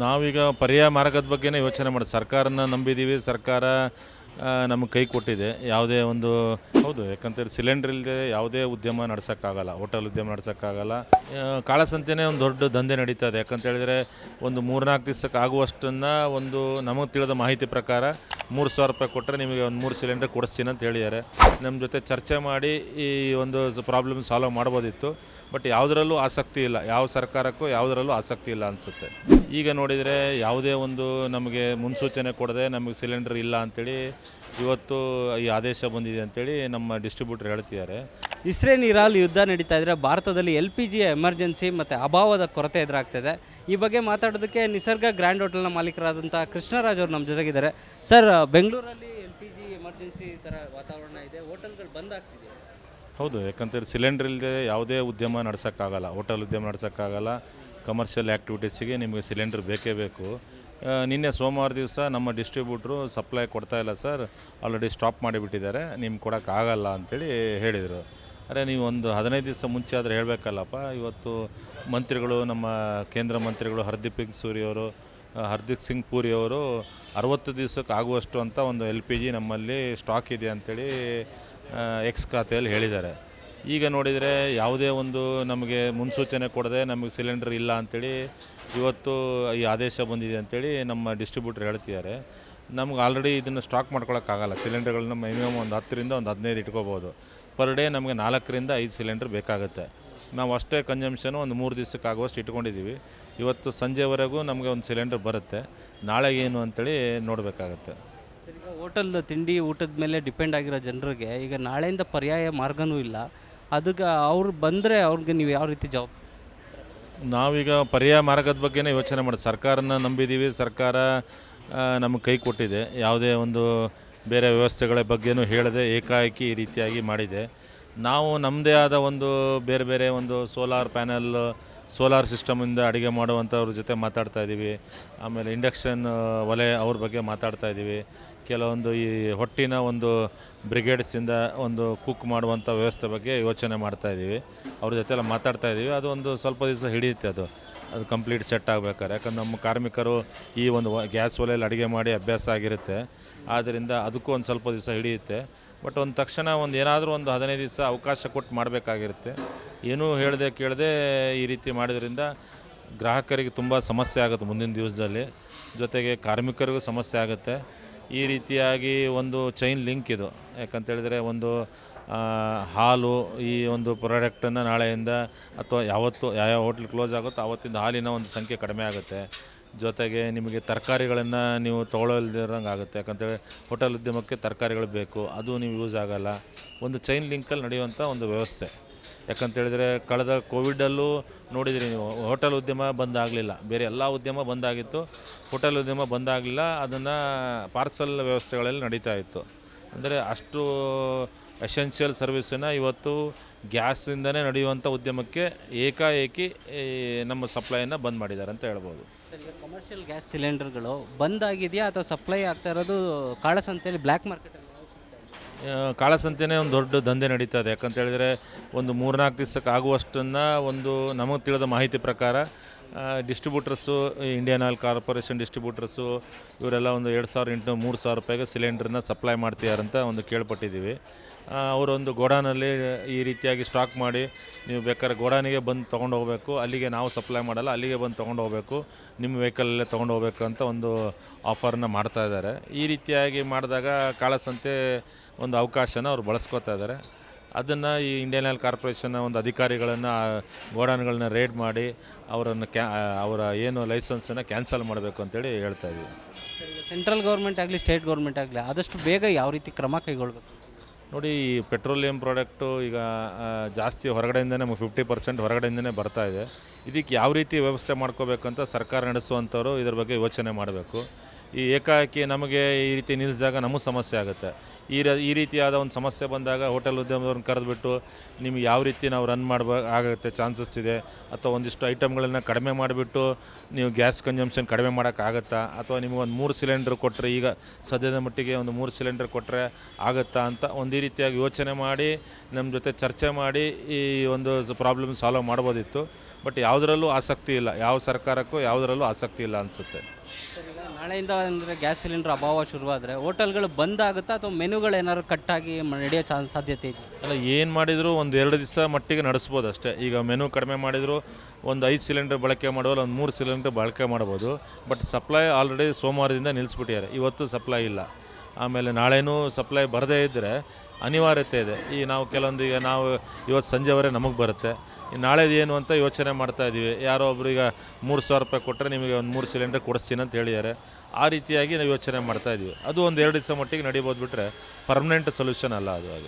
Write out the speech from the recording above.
ನಾವೀಗ ಪರ್ಯಾಯ ಮಾರ್ಗದ ಬಗ್ಗೆನೇ ಯೋಚನೆ ಮಾಡಿ ಸರ್ಕಾರನ ನಂಬಿದ್ದೀವಿ. ಸರ್ಕಾರ ನಮಗೆ ಕೈ ಕೊಟ್ಟಿದೆ. ಯಾವುದೇ ಒಂದು ಹೌದು, ಯಾಕಂತೇಳಿ ಸಿಲಿಂಡ್ರ್ ಇಲ್ಲದೆ ಯಾವುದೇ ಉದ್ಯಮ ನಡೆಸೋಕ್ಕಾಗಲ್ಲ. ಹೋಟೆಲ್ ಉದ್ಯಮ ನಡೆಸೋಕ್ಕಾಗಲ್ಲ. ಕಾಳಸಂತೆಯೇ ಒಂದು ದೊಡ್ಡ ದಂಧೆ ನಡೀತಾ ಇದೆ. ಯಾಕಂತೇಳಿದರೆ ಒಂದು 3-4 ದಿವಸಕ್ಕೆ ಆಗುವಷ್ಟನ್ನು ಒಂದು ನಮಗೆ ತಿಳಿದ ಮಾಹಿತಿ ಪ್ರಕಾರ 3,000 ರೂಪಾಯಿ ಕೊಟ್ಟರೆ ನಿಮಗೆ ಒಂದು 3 ಸಿಲಿಂಡರ್ ಕೊಡಿಸ್ತೀನಿ ಅಂತ ಹೇಳಿದ್ದಾರೆ. ನಮ್ಮ ಜೊತೆ ಚರ್ಚೆ ಮಾಡಿ ಈ ಒಂದು ಪ್ರಾಬ್ಲಮ್ ಸಾಲ್ವ್ ಮಾಡ್ಬೋದಿತ್ತು. ಬಟ್ ಯಾವುದರಲ್ಲೂ ಆಸಕ್ತಿ ಇಲ್ಲ. ಯಾವ ಸರ್ಕಾರಕ್ಕೂ ಯಾವುದರಲ್ಲೂ ಆಸಕ್ತಿ ಇಲ್ಲ ಅನಿಸುತ್ತೆ. ಈಗ ನೋಡಿದರೆ ಯಾವುದೇ ಒಂದು ನಮಗೆ ಮುನ್ಸೂಚನೆ ಕೊಡದೆ ನಮಗೆ ಸಿಲಿಂಡರ್ ಇಲ್ಲ ಅಂಥೇಳಿ ಇವತ್ತು ಈ ಆದೇಶ ಬಂದಿದೆ ಅಂಥೇಳಿ ನಮ್ಮ ಡಿಸ್ಟ್ರಿಬ್ಯೂಟರ್ ಹೇಳ್ತಿದ್ದಾರೆ. ಇಸ್ರೇಲ್ ಇರಾನ್ ಯುದ್ಧ ನಡೀತಾ ಇದ್ದರೆ ಭಾರತದಲ್ಲಿ LPG ಎಮರ್ಜೆನ್ಸಿ ಮತ್ತು ಅಭಾವದ ಕೊರತೆ ಎದುರಾಗ್ತಿದೆ. ಈ ಬಗ್ಗೆ ಮಾತಾಡೋದಕ್ಕೆ ನಿಸರ್ಗ ಗ್ರ್ಯಾಂಡ್ ಹೋಟೆಲ್ನ ಮಾಲೀಕರಾದಂಥ ಕೃಷ್ಣರಾಜ್ ಅವರು ನಮ್ಮ ಜೊತೆಗಿದ್ದಾರೆ. ಸರ್, ಬೆಂಗಳೂರಲ್ಲಿ LPG ಎಮರ್ಜೆನ್ಸಿ ಥರ ವಾತಾವರಣ ಇದೆ, ಹೋಟೆಲ್ಗಳು ಬಂದ್ ಆಗ್ತಿದೆ. ಹೌದು, ಯಾಕಂತೇಳಿ ಸಿಲಿಂಡ್ರ್ ಇಲ್ಲದೆ ಯಾವುದೇ ಉದ್ಯಮ ನಡೆಸೋಕ್ಕಾಗಲ್ಲ. ಹೋಟೆಲ್ ಉದ್ಯಮ ನಡೆಸೋಕ್ಕಾಗಲ್ಲ. ಕಮರ್ಷಿಯಲ್ ಆ್ಯಕ್ಟಿವಿಟೀಸಿಗೆ ನಿಮಗೆ ಸಿಲಿಂಡ್ರ್ ಬೇಕೇ ಬೇಕು. ನಿನ್ನೆ ಸೋಮವಾರ ದಿವಸ ನಮ್ಮ ಡಿಸ್ಟ್ರಿಬ್ಯೂಟ್ರು ಸಪ್ಲೈ ಕೊಡ್ತಾಯಿಲ್ಲ ಸರ್, ಆಲ್ರೆಡಿ ಸ್ಟಾಪ್ ಮಾಡಿಬಿಟ್ಟಿದ್ದಾರೆ, ನಿಮ್ಗೆ ಕೊಡೋಕ್ಕಾಗಲ್ಲ ಅಂಥೇಳಿ ಹೇಳಿದರು. ಅರೆ, ನೀವು ಒಂದು 15 ದಿವಸ ಮುಂಚೆ ಆದರೆ ಹೇಳಬೇಕಲ್ಲಪ್ಪ. ಇವತ್ತು ಮಂತ್ರಿಗಳು, ನಮ್ಮ ಕೇಂದ್ರ ಮಂತ್ರಿಗಳು ಹರ್ದೀಪ್ ಸಿಂಗ್ ಪೂರಿ ಅವರು 60 ದಿವಸಕ್ಕೆ ಆಗುವಷ್ಟು ಅಂತ ಒಂದು LPG ನಮ್ಮಲ್ಲಿ ಸ್ಟಾಕ್ ಇದೆ ಅಂಥೇಳಿ ಎಕ್ಸ್ ಖಾತೆಯಲ್ಲಿ ಹೇಳಿದ್ದಾರೆ. ಈಗ ನೋಡಿದರೆ ಯಾವುದೇ ಒಂದು ನಮಗೆ ಮುನ್ಸೂಚನೆ ಕೊಡದೆ ನಮಗೆ ಸಿಲಿಂಡರ್ ಇಲ್ಲ ಅಂಥೇಳಿ ಇವತ್ತು ಈ ಆದೇಶ ಬಂದಿದೆ ಅಂಥೇಳಿ ನಮ್ಮ ಡಿಸ್ಟ್ರಿಬ್ಯೂಟರ್ ಹೇಳ್ತಿದ್ದಾರೆ. ನಮ್ಗೆ ಆಲ್ರೆಡಿ ಇದನ್ನು ಸ್ಟಾಕ್ ಮಾಡ್ಕೊಳ್ಳೋಕ್ಕಾಗಲ್ಲ. ಸಿಲಿಂಡರ್ಗಳನ್ನ ಮಿನಿಮಮ್ ಒಂದು 10ರಿಂದ ಒಂದು 15 ಇಟ್ಕೋಬೋದು. ಪರ್ ಡೇ ನಮಗೆ 4ರಿಂದ 5 ಸಿಲಿಂಡರ್ ಬೇಕಾಗುತ್ತೆ. ನಾವು ಅಷ್ಟೇ ಕನ್ಸಂಪ್ಷನು ಒಂದು 3 ದಿವಸಕ್ಕೆ ಆಗುವಷ್ಟು ಇಟ್ಕೊಂಡಿದ್ದೀವಿ. ಇವತ್ತು ಸಂಜೆವರೆಗೂ ನಮಗೆ ಒಂದು ಸಿಲಿಂಡರ್ ಬರುತ್ತೆ. ನಾಳೆ ಏನು ಅಂಥೇಳಿ ನೋಡಬೇಕಾಗತ್ತೆ. ಸರ್, ಈಗ ಹೋಟೆಲ್ ತಿಂಡಿ ಊಟದ ಮೇಲೆ ಡಿಪೆಂಡ್ ಆಗಿರೋ ಜನರಿಗೆ ಈಗ ನಾಳೆಯಿಂದ ಪರ್ಯಾಯ ಮಾರ್ಗನೂ ಇಲ್ಲ. ಅದಕ್ಕೆ ಅವ್ರು ಬಂದರೆ ಅವ್ರಿಗೆ ನೀವು ಯಾವ ರೀತಿ ಜವಾಬ್ದಾರಿ? ನಾವೀಗ ಪರ್ಯಾಯ ಮಾರ್ಗದ ಬಗ್ಗೆನೇ ಯೋಚನೆ ಮಾಡಿ ಸರ್ಕಾರನ ನಂಬಿದ್ದೀವಿ. ಸರ್ಕಾರ ನಮಗೆ ಕೈ ಕೊಟ್ಟಿದೆ. ಯಾವುದೇ ಒಂದು ಬೇರೆ ವ್ಯವಸ್ಥೆಗಳ ಬಗ್ಗೆನೂ ಹೇಳದೆ ಏಕಾಏಕಿ ಈ ರೀತಿಯಾಗಿ ಮಾಡಿದೆ. ನಾವು ನಮ್ಮದೇ ಆದ ಒಂದು ಬೇರೆ ಬೇರೆ ಒಂದು ಸೋಲಾರ್ ಸಿಸ್ಟಮಿಂದ ಅಡುಗೆ ಮಾಡುವಂಥವ್ರ ಜೊತೆ ಮಾತಾಡ್ತಾ ಇದ್ದೀವಿ. ಆಮೇಲೆ ಇಂಡಕ್ಷನ್ ಒಲೆ ಅವ್ರ ಬಗ್ಗೆ ಮಾತಾಡ್ತಾ ಇದ್ದೀವಿ. ಕೆಲವೊಂದು ಈ ಹೊಟ್ಟಿನ ಒಂದು ಬ್ರಿಗೇಡ್ಸಿಂದ ಒಂದು ಕುಕ್ ಮಾಡುವಂಥ ವ್ಯವಸ್ಥೆ ಬಗ್ಗೆ ಯೋಚನೆ ಮಾಡ್ತಾಯಿದ್ದೀವಿ. ಅವ್ರ ಜೊತೆ ಎಲ್ಲ ಮಾತಾಡ್ತಾ ಇದ್ದೀವಿ. ಅದು ಒಂದು ಸ್ವಲ್ಪ ದಿವಸ ಹಿಡಿಯುತ್ತೆ ಅದು ಕಂಪ್ಲೀಟ್ ಸೆಟ್ ಆಗಬೇಕಾದ್ರೆ. ಯಾಕಂದ್ರೆ ನಮ್ಮ ಕಾರ್ಮಿಕರು ಈ ಒಂದು ಗ್ಯಾಸ್ ಒಲೆಯಲ್ಲಿ ಅಡುಗೆ ಮಾಡಿ ಅಭ್ಯಾಸ ಆಗಿರುತ್ತೆ. ಆದ್ದರಿಂದ ಅದಕ್ಕೂ ಒಂದು ಸ್ವಲ್ಪ ದಿವಸ ಹಿಡಿಯುತ್ತೆ. ಬಟ್ ಒಂದು ತಕ್ಷಣ ಏನಾದರೂ ಒಂದು 15 ದಿವಸ ಅವಕಾಶ ಕೊಟ್ಟು ಮಾಡಬೇಕಾಗಿರುತ್ತೆ. ಏನೂ ಹೇಳದೆ ಕೇಳದೆ ಈ ರೀತಿ ಮಾಡಿದ್ರಿಂದ ಗ್ರಾಹಕರಿಗೆ ತುಂಬ ಸಮಸ್ಯೆ ಆಗುತ್ತೆ ಮುಂದಿನ ದಿವಸದಲ್ಲಿ. ಜೊತೆಗೆ ಕಾರ್ಮಿಕರಿಗೂ ಸಮಸ್ಯೆ ಆಗುತ್ತೆ. ಈ ರೀತಿಯಾಗಿ ಒಂದು ಚೈನ್ ಲಿಂಕ್ ಇದು. ಯಾಕಂತೇಳಿದರೆ ಒಂದು ಹಾಲು ಈ ಒಂದು ಪ್ರಾಡಕ್ಟನ್ನು ನಾಳೆಯಿಂದ ಅಥವಾ ಯಾವ ಹೋಟ್ಲ್ ಕ್ಲೋಸ್ ಆಗುತ್ತೋ ಆವತ್ತಿಂದ ಹಾಲಿನ ಒಂದು ಸಂಖ್ಯೆ ಕಡಿಮೆ ಆಗುತ್ತೆ. ಜೊತೆಗೆ ನಿಮಗೆ ತರಕಾರಿಗಳನ್ನು ನೀವು ತೊಗೊಳ್ಳದಿರೋಂಗೆ ಆಗುತ್ತೆ. ಯಾಕಂತೇಳಿ ಹೋಟೆಲ್ ಉದ್ಯಮಕ್ಕೆ ತರಕಾರಿಗಳು ಬೇಕು, ಅದು ನೀವು ಯೂಸ್ ಆಗೋಲ್ಲ. ಒಂದು ಚೈನ್ ಲಿಂಕಲ್ಲಿ ನಡೆಯುವಂಥ ಒಂದು ವ್ಯವಸ್ಥೆ. ಯಾಕಂತೇಳಿದರೆ ಕಳೆದ ಕೋವಿಡಲ್ಲೂ ನೋಡಿದಿರಿ ನೀವು, ಹೋಟೆಲ್ ಉದ್ಯಮ ಬಂದಾಗಲಿಲ್ಲ. ಬೇರೆ ಎಲ್ಲ ಉದ್ಯಮ ಬಂದಾಗಿತ್ತು, ಹೋಟೆಲ್ ಉದ್ಯಮ ಬಂದಾಗಲಿಲ್ಲ. ಅದನ್ನು ಪಾರ್ಸಲ್ ವ್ಯವಸ್ಥೆಗಳಲ್ಲಿ ನಡೀತಾ ಇತ್ತು. ಅಂದರೆ ಅಷ್ಟು ಎಸೆನ್ಷಿಯಲ್ ಸರ್ವಿಸನ್ನು ಇವತ್ತು ಗ್ಯಾಸಿಂದನೇ ನಡೆಯುವಂಥ ಉದ್ಯಮಕ್ಕೆ ಏಕಾಏಕಿ ನಮ್ಮ ಸಪ್ಲೈಯನ್ನು ಬಂದ್ ಮಾಡಿದ್ದಾರೆ ಅಂತ ಹೇಳ್ಬೋದು. ಸರ್, ಈಗ ಕಮರ್ಷಿಯಲ್ ಗ್ಯಾಸ್ ಸಿಲಿಂಡರ್ಗಳು ಬಂದಾಗಿದೆಯಾ ಅಥವಾ ಸಪ್ಲೈ ಆಗ್ತಾ ಇರೋದು ಕಾಳಸಂತೆಯಲ್ಲಿ ಬ್ಲ್ಯಾಕ್ ಮಾರ್ಕೆಟಲ್ಲಿ? ಕಾಳಸಂತೆಯೇ ಒಂದು ದೊಡ್ಡ ದಂಧೆ ನಡೀತಾ ಇದೆ. ಯಾಕಂತೇಳಿದರೆ ಒಂದು 3-4 ದಿವಸಕ್ಕೆ ಆಗುವಷ್ಟನ್ನು ಒಂದು ನಮಗೆ ತಿಳಿದ ಮಾಹಿತಿ ಪ್ರಕಾರ distributors, Indian oil corporation distributors ಇವರೆಲ್ಲ ಒಂದು 2,800 3,000 ರೂಪಾಯಿಗೆ ಸಿಲಿಂಡ್ರನ್ನ ಸಪ್ಲೈ ಮಾಡ್ತಿದ್ದಾರಂತ ಒಂದು ಕೇಳ್ಪಟ್ಟಿದ್ದೀವಿ. ಅವರೊಂದು ಗೋಡಾನಲ್ಲಿ ಈ ರೀತಿಯಾಗಿ ಸ್ಟಾಕ್ ಮಾಡಿ ನೀವು ಬೇಕಾದ್ರೆ ಗೋಡಾನಿಗೆ ಬಂದು ತೊಗೊಂಡು ಹೋಗಬೇಕು, ಅಲ್ಲಿಗೆ ನಾವು ಸಪ್ಲೈ ಮಾಡಲ್ಲ, ಅಲ್ಲಿಗೆ ಬಂದು ತೊಗೊಂಡು ಹೋಗಬೇಕು, ನಿಮ್ಮ ವೆಹಿಕಲಲ್ಲೇ ತೊಗೊಂಡು ಹೋಗಬೇಕು ಅಂತ ಒಂದು ಆಫರನ್ನ ಮಾಡ್ತಾ ಇದ್ದಾರೆ. ಈ ರೀತಿಯಾಗಿ ಮಾಡಿದಾಗ ಕಾಳಸಂತೆ ಒಂದು ಅವಕಾಶನ ಅವ್ರು ಬಳಸ್ಕೋತಾ ಇದ್ದಾರೆ. ಅದನ್ನು ಈ ಇಂಡಿಯನ್ ಆಯಿಲ್ ಕಾರ್ಪೊರೇಷನ್ನ ಒಂದು ಅಧಿಕಾರಿಗಳನ್ನು ಗೋಡಾನ್ಗಳನ್ನ ರೇಡ್ ಮಾಡಿ ಅವರ ಏನು ಲೈಸೆನ್ಸನ್ನು ಕ್ಯಾನ್ಸಲ್ ಮಾಡಬೇಕು ಅಂತೇಳಿ ಹೇಳ್ತಾ ಇದ್ದೀವಿ. ಸೆಂಟ್ರಲ್ ಗೌರ್ಮೆಂಟ್ ಆಗಲಿ ಸ್ಟೇಟ್ ಗೌರ್ಮೆಂಟ್ ಆಗಲಿ ಆದಷ್ಟು ಬೇಗ ಯಾವ ರೀತಿ ಕ್ರಮ ಕೈಗೊಳ್ಬೇಕು? ನೋಡಿ, ಈ ಪೆಟ್ರೋಲಿಯಂ ಪ್ರಾಡಕ್ಟು ಈಗ ಜಾಸ್ತಿ ಹೊರಗಡೆಯಿಂದನೇ ನಮಗೆ 50% ಹೊರಗಡೆಯಿಂದನೇ ಬರ್ತಾ ಇದೆ. ಇದಕ್ಕೆ ಯಾವ ರೀತಿ ವ್ಯವಸ್ಥೆ ಮಾಡ್ಕೋಬೇಕಂತ ಸರ್ಕಾರ ನಡೆಸುವಂಥವ್ರು ಇದ್ರ ಬಗ್ಗೆ ಯೋಚನೆ ಮಾಡಬೇಕು. ಈ ಏಕಾಏಕಿ ನಮಗೆ ಈ ರೀತಿ ನಿಲ್ಲಿಸಿದಾಗ ನಮಗೆ ಸಮಸ್ಯೆ ಆಗುತ್ತೆ. ಈ ರೀತಿಯಾದ ಒಂದು ಸಮಸ್ಯೆ ಬಂದಾಗ ಹೋಟೆಲ್ ಉದ್ಯಮದವ್ರನ್ನ ಕರೆದುಬಿಟ್ಟು ನಿಮ್ಗೆ ಯಾವ ರೀತಿ ನಾವು ರನ್ ಆಗುತ್ತೆ ಚಾನ್ಸಸ್ ಇದೆ, ಅಥವಾ ಒಂದಿಷ್ಟು ಐಟಮ್ಗಳನ್ನು ಕಡಿಮೆ ಮಾಡಿಬಿಟ್ಟು ನೀವು ಗ್ಯಾಸ್ ಕನ್ಸಂಪ್ಷನ್ ಕಡಿಮೆ ಮಾಡೋಕ್ಕಾಗತ್ತಾ, ಅಥವಾ ನಿಮಗೊಂದು 3 ಸಿಲಿಂಡ್ರ್ ಕೊಟ್ಟರೆ, ಈಗ ಸದ್ಯದ ಮಟ್ಟಿಗೆ ಒಂದು 3 ಸಿಲಿಂಡರ್ ಕೊಟ್ಟರೆ ಆಗುತ್ತಾ ಅಂತ ಒಂದು ಈ ರೀತಿಯಾಗಿ ಯೋಚನೆ ಮಾಡಿ ನಮ್ಮ ಜೊತೆ ಚರ್ಚೆ ಮಾಡಿ ಈ ಒಂದು ಪ್ರಾಬ್ಲಮ್ ಸಾಲ್ವ್ ಮಾಡ್ಬೋದಿತ್ತು. ಬಟ್ ಯಾವುದರಲ್ಲೂ ಆಸಕ್ತಿ ಇಲ್ಲ, ಯಾವ ಸರ್ಕಾರಕ್ಕೂ ಯಾವುದರಲ್ಲೂ ಆಸಕ್ತಿ ಇಲ್ಲ ಅನಿಸುತ್ತೆ. ಸರ್, ಈಗ ನಾಳೆಯಿಂದ ಅಂದರೆ ಗ್ಯಾಸ್ ಸಿಲಿಂಡರ್ ಅಭಾವ ಶುರುವಾದರೆ ಹೋಟೆಲ್ಗಳು ಬಂದ್ ಆಗುತ್ತಾ ಅಥವಾ ಮೆನುಗಳು ಏನಾದ್ರು ಕಟ್ಟಾಗಿ ನಡೆಯೋ ಸಾಧ್ಯತೆ ಇದೆ? ಅಲ್ಲ, ಏನು ಮಾಡಿದರೂ ಒಂದು 2 ದಿವಸ ಮಟ್ಟಿಗೆ ನಡೆಸ್ಬೋದು ಅಷ್ಟೇ. ಈಗ ಮೆನು ಕಡಿಮೆ ಮಾಡಿದರೂ ಒಂದು 5 ಸಿಲಿಂಡರ್ ಬಳಕೆ ಮಾಡುವಲ್ಲ ಒಂದು 3 ಸಿಲಿಂಡರ್ ಬಳಕೆ ಮಾಡ್ಬೋದು. ಬಟ್ ಸಪ್ಲೈ ಆಲ್ರೆಡಿ ಸೋಮವಾರದಿಂದ ನಿಲ್ಲಿಸ್ಬಿಟ್ಟಿದ್ದಾರೆ, ಇವತ್ತು ಸಪ್ಲೈ ಇಲ್ಲ. ಆಮೇಲೆ ನಾಳೆನೂ ಸಪ್ಲೈ ಬರದೇ ಇದ್ದರೆ ಅನಿವಾರ್ಯತೆ ಇದೆ. ನಾವು ಕೆಲವೊಂದು ಈಗ ನಾವು ಇವತ್ತು ಸಂಜೆವರೆಗೆ ನಮಗೆ ಬರುತ್ತೆ, ನಾಳೆದು ಏನು ಅಂತ ಯೋಚನೆ ಮಾಡ್ತಾ ಇದ್ದೀವಿ. ಯಾರೋ ಒಬ್ರು ಈಗ 3,000 ರೂಪಾಯಿ ಕೊಟ್ಟರೆ ನಿಮಗೆ ಒಂದು 3 ಸಿಲಿಂಡರ್ ಕೊಡಿಸ್ತೀನಿ ಅಂತ ಹೇಳಿದ್ದಾರೆ. ಆ ರೀತಿಯಾಗಿ ನಾವು ಯೋಚನೆ ಮಾಡ್ತಾ ಇದ್ದೀವಿ. ಅದು ಒಂದು 2 ದಿವಸ ಮಟ್ಟಿಗೆ ನಡಿಬೋದು, ಬಿಟ್ಟರೆ ಪರ್ಮನೆಂಟ್ ಸೊಲ್ಯೂಷನ್ ಅಲ್ಲ ಅದು. ಹಾಗೆ